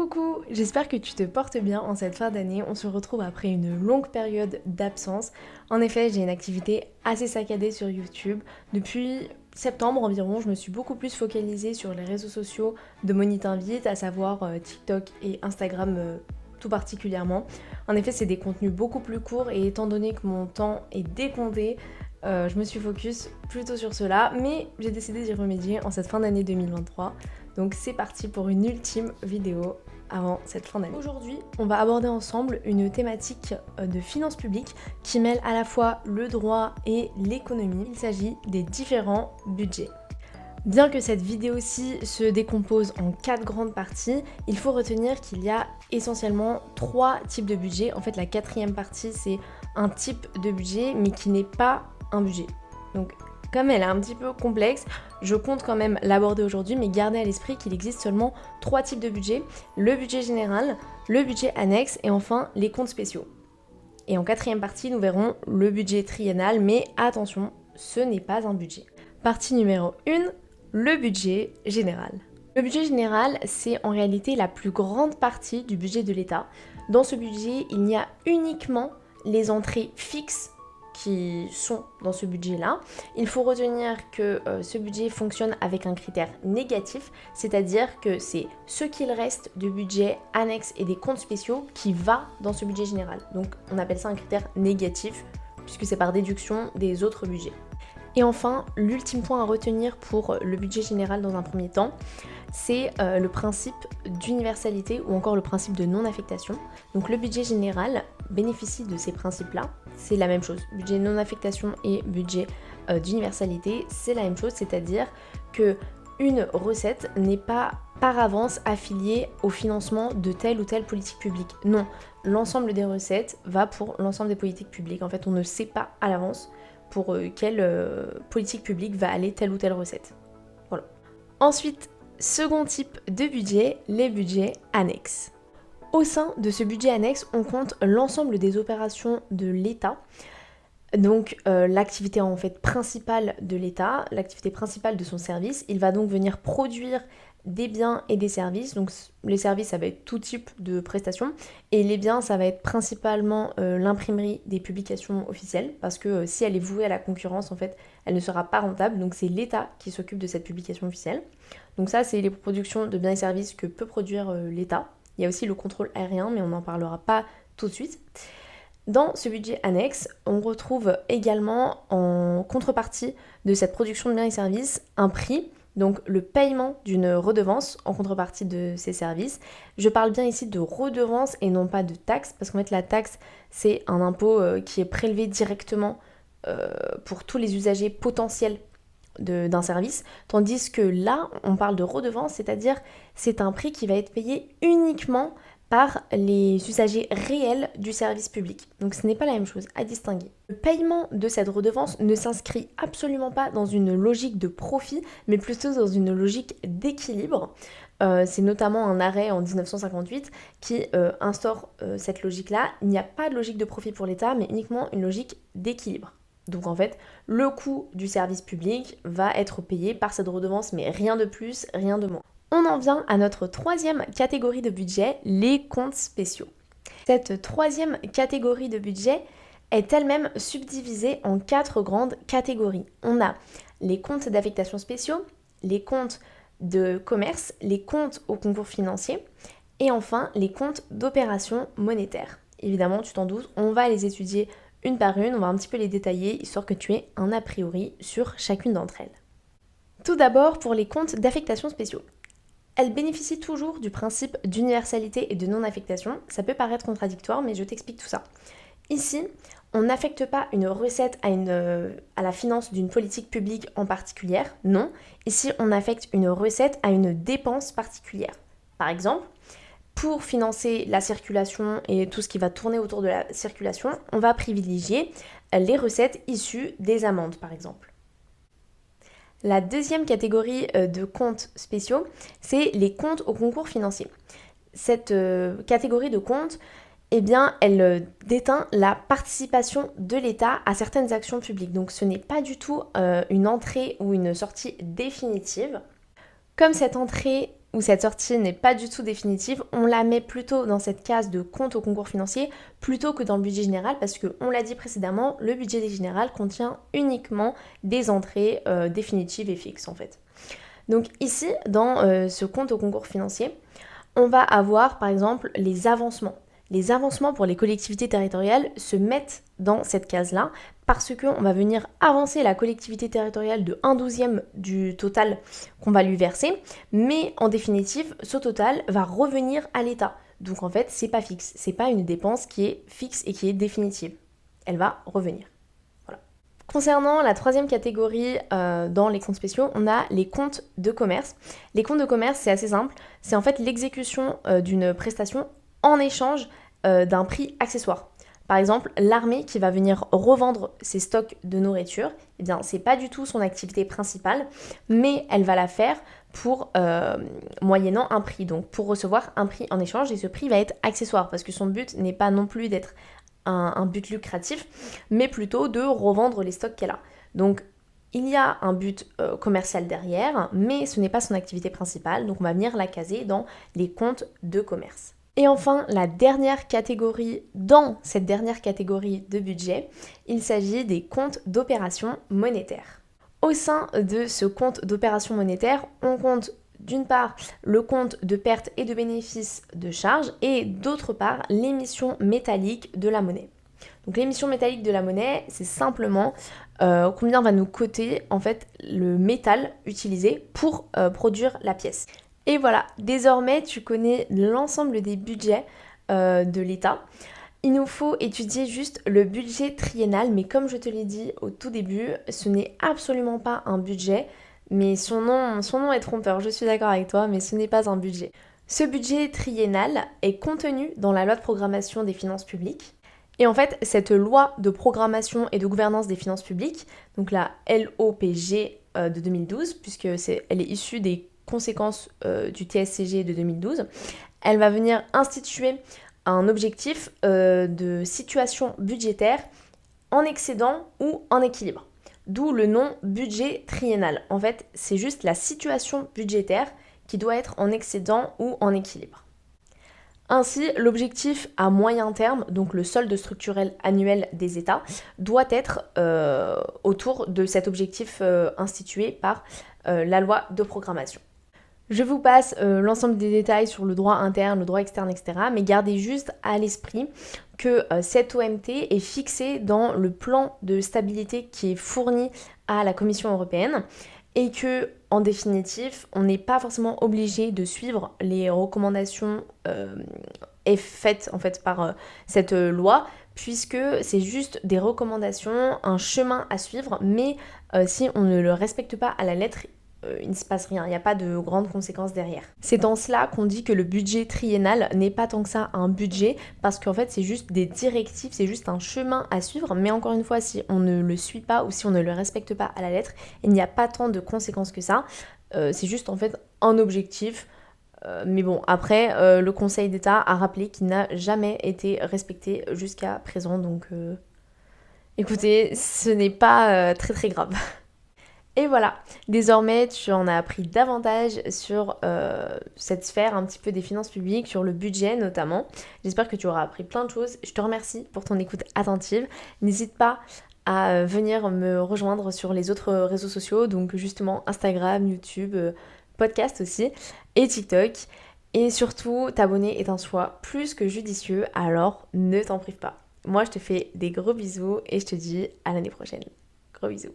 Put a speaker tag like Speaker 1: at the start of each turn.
Speaker 1: Coucou, j'espère que tu te portes bien en cette fin d'année. On se retrouve après une longue période d'absence. En effet, j'ai une activité assez saccadée sur YouTube. Depuis septembre environ, je me suis beaucoup plus focalisée sur les réseaux sociaux de Monite Invite, à savoir TikTok et Instagram tout particulièrement. En effet, c'est des contenus beaucoup plus courts et étant donné que mon temps est décompté, je me suis focus plutôt sur cela, mais j'ai décidé d'y remédier en cette fin d'année 2023. Donc c'est parti pour une ultime vidéo avant cette fin d'année. Aujourd'hui, on va aborder ensemble une thématique de finances publiques qui mêle à la fois le droit et l'économie. Il s'agit des différents budgets. Bien que cette vidéo-ci se décompose en 4 grandes parties, il faut retenir qu'il y a essentiellement 3 types de budgets. En fait, la 4e partie, c'est un type de budget, mais qui n'est pas un budget. Donc, comme elle est un petit peu complexe, je compte quand même l'aborder aujourd'hui, mais gardez à l'esprit qu'il existe seulement 3 types de budgets. Le budget général, le budget annexe et enfin les comptes spéciaux. Et en 4e partie, nous verrons le budget triennal, mais attention, ce n'est pas un budget. Partie numéro 1, le budget général. Le budget général, c'est en réalité la plus grande partie du budget de l'État. Dans ce budget, il y a uniquement les entrées fixes qui sont dans ce budget-là. Il faut retenir que ce budget fonctionne avec un critère négatif, c'est-à-dire que c'est ce qu'il reste de budget annexe et des comptes spéciaux qui va dans ce budget général. Donc on appelle ça un critère négatif, puisque c'est par déduction des autres budgets. Et enfin, l'ultime point à retenir pour le budget général dans un premier temps, c'est le principe d'universalité ou encore le principe de non-affectation. Donc le budget général bénéficie de ces principes-là. C'est la même chose. Budget non-affectation et budget d'universalité, c'est la même chose, c'est-à-dire que une recette n'est pas par avance affiliée au financement de telle ou telle politique publique. Non, l'ensemble des recettes va pour l'ensemble des politiques publiques. En fait, on ne sait pas à l'avance pour quelle politique publique va aller telle ou telle recette. Voilà. Ensuite, second type de budget, les budgets annexes. Au sein de ce budget annexe, on compte l'ensemble des opérations de l'État. Donc l'activité en fait principale de l'État, l'activité principale de son service. Il va donc venir produire des biens et des services. Donc les services, ça va être tout type de prestations. Et les biens, ça va être principalement l'imprimerie des publications officielles. Parce que si elle est vouée à la concurrence, en fait, elle ne sera pas rentable. Donc c'est l'État qui s'occupe de cette publication officielle. Donc ça, c'est les productions de biens et services que peut produire l'État. Il y a aussi le contrôle aérien, mais on n'en parlera pas tout de suite. Dans ce budget annexe, on retrouve également en contrepartie de cette production de biens et services un prix, donc le paiement d'une redevance en contrepartie de ces services. Je parle bien ici de redevance et non pas de taxe, parce qu'en fait la taxe c'est un impôt qui est prélevé directement pour tous les usagers potentiels d'un service, tandis que là on parle de redevance, c'est-à-dire c'est un prix qui va être payé uniquement par les usagers réels du service public. Donc ce n'est pas la même chose, à distinguer. Le paiement de cette redevance ne s'inscrit absolument pas dans une logique de profit, mais plutôt dans une logique d'équilibre. C'est notamment un arrêt en 1958 qui instaure cette logique-là. Il n'y a pas de logique de profit pour l'État, mais uniquement une logique d'équilibre. Donc en fait, le coût du service public va être payé par cette redevance, mais rien de plus, rien de moins. On en vient à notre 3e catégorie de budget, les comptes spéciaux. Cette 3e catégorie de budget est elle-même subdivisée en 4 grandes catégories. On a les comptes d'affectation spéciaux, les comptes de commerce, les comptes au concours financier et enfin les comptes d'opération monétaire. Évidemment, tu t'en doutes, on va les étudier une par une, on va un petit peu les détailler histoire que tu aies un a priori sur chacune d'entre elles. Tout d'abord pour les comptes d'affectation spéciaux. Elle bénéficie toujours du principe d'universalité et de non-affectation. Ça peut paraître contradictoire, mais je t'explique tout ça. Ici, on n'affecte pas une recette à la finance d'une politique publique en particulier, non. Ici, on affecte une recette à une dépense particulière. Par exemple, pour financer la circulation et tout ce qui va tourner autour de la circulation, on va privilégier les recettes issues des amendes, par exemple. La 2e catégorie de comptes spéciaux, c'est les comptes au concours financier. Cette catégorie de comptes, eh bien, elle déteint la participation de l'État à certaines actions publiques. Donc ce n'est pas du tout une entrée ou une sortie définitive. Comme cette entrée où cette sortie n'est pas du tout définitive, on la met plutôt dans cette case de compte au concours financier plutôt que dans le budget général parce que, on l'a dit précédemment, le budget général contient uniquement des entrées définitives et fixes en fait. Donc ici, dans ce compte au concours financier, on va avoir par exemple les avancements. Les avancements pour les collectivités territoriales se mettent dans cette case-là parce qu'on va venir avancer la collectivité territoriale de 1/12 du total qu'on va lui verser, mais en définitive, ce total va revenir à l'État. Donc en fait, c'est pas fixe, c'est pas une dépense qui est fixe et qui est définitive. Elle va revenir. Voilà. Concernant la troisième catégorie dans les comptes spéciaux, on a les comptes de commerce. Les comptes de commerce, c'est assez simple, c'est en fait l'exécution d'une prestation en échange d'un prix accessoire. Par exemple, l'armée qui va venir revendre ses stocks de nourriture, eh bien, c'est pas du tout son activité principale, mais elle va la faire pour moyennant un prix, donc pour recevoir un prix en échange, et ce prix va être accessoire, parce que son but n'est pas non plus d'être un but lucratif, mais plutôt de revendre les stocks qu'elle a. Donc, il y a un but commercial derrière, mais ce n'est pas son activité principale, donc on va venir la caser dans les comptes de commerce. Et enfin, la dernière catégorie, dans cette dernière catégorie de budget, il s'agit des comptes d'opération monétaire. Au sein de ce compte d'opération monétaire, on compte d'une part le compte de perte et de bénéfices de charges et d'autre part l'émission métallique de la monnaie. Donc l'émission métallique de la monnaie, c'est simplement combien va nous coûter en fait le métal utilisé pour produire la pièce. Et voilà, désormais tu connais l'ensemble des budgets de l'État. Il nous faut étudier juste le budget triennal, mais comme je te l'ai dit au tout début, ce n'est absolument pas un budget, mais son nom est trompeur, je suis d'accord avec toi, mais ce n'est pas un budget. Ce budget triennal est contenu dans la loi de programmation des finances publiques. Et en fait, cette loi de programmation et de gouvernance des finances publiques, donc la LOPG de 2012, puisque elle est issue des conséquences du TSCG de 2012, elle va venir instituer un objectif de situation budgétaire en excédent ou en équilibre. D'où le nom budget triennal. En fait, c'est juste la situation budgétaire qui doit être en excédent ou en équilibre. Ainsi, l'objectif à moyen terme, donc le solde structurel annuel des États, doit être autour de cet objectif institué par la loi de programmation. Je vous passe l'ensemble des détails sur le droit interne, le droit externe, etc. Mais gardez juste à l'esprit que cette OMT est fixée dans le plan de stabilité qui est fourni à la Commission européenne et que, en définitive, on n'est pas forcément obligé de suivre les recommandations faites en fait par cette loi, puisque c'est juste des recommandations, un chemin à suivre, mais si on ne le respecte pas à la lettre, il ne se passe rien, il n'y a pas de grandes conséquences derrière. C'est dans cela qu'on dit que le budget triennal n'est pas tant que ça un budget, parce qu'en fait c'est juste des directives, c'est juste un chemin à suivre, mais encore une fois, si on ne le suit pas ou si on ne le respecte pas à la lettre, il n'y a pas tant de conséquences que ça, c'est juste en fait un objectif. Mais bon, après, le Conseil d'État a rappelé qu'il n'a jamais été respecté jusqu'à présent, donc écoutez, ce n'est pas très très grave. Et voilà, désormais tu en as appris davantage sur cette sphère un petit peu des finances publiques, sur le budget notamment. J'espère que tu auras appris plein de choses. Je te remercie pour ton écoute attentive. N'hésite pas à venir me rejoindre sur les autres réseaux sociaux, donc justement Instagram, YouTube, podcast aussi, et TikTok. Et surtout, t'abonner est un choix plus que judicieux, alors ne t'en prive pas. Moi, je te fais des gros bisous et je te dis à l'année prochaine. Gros bisous.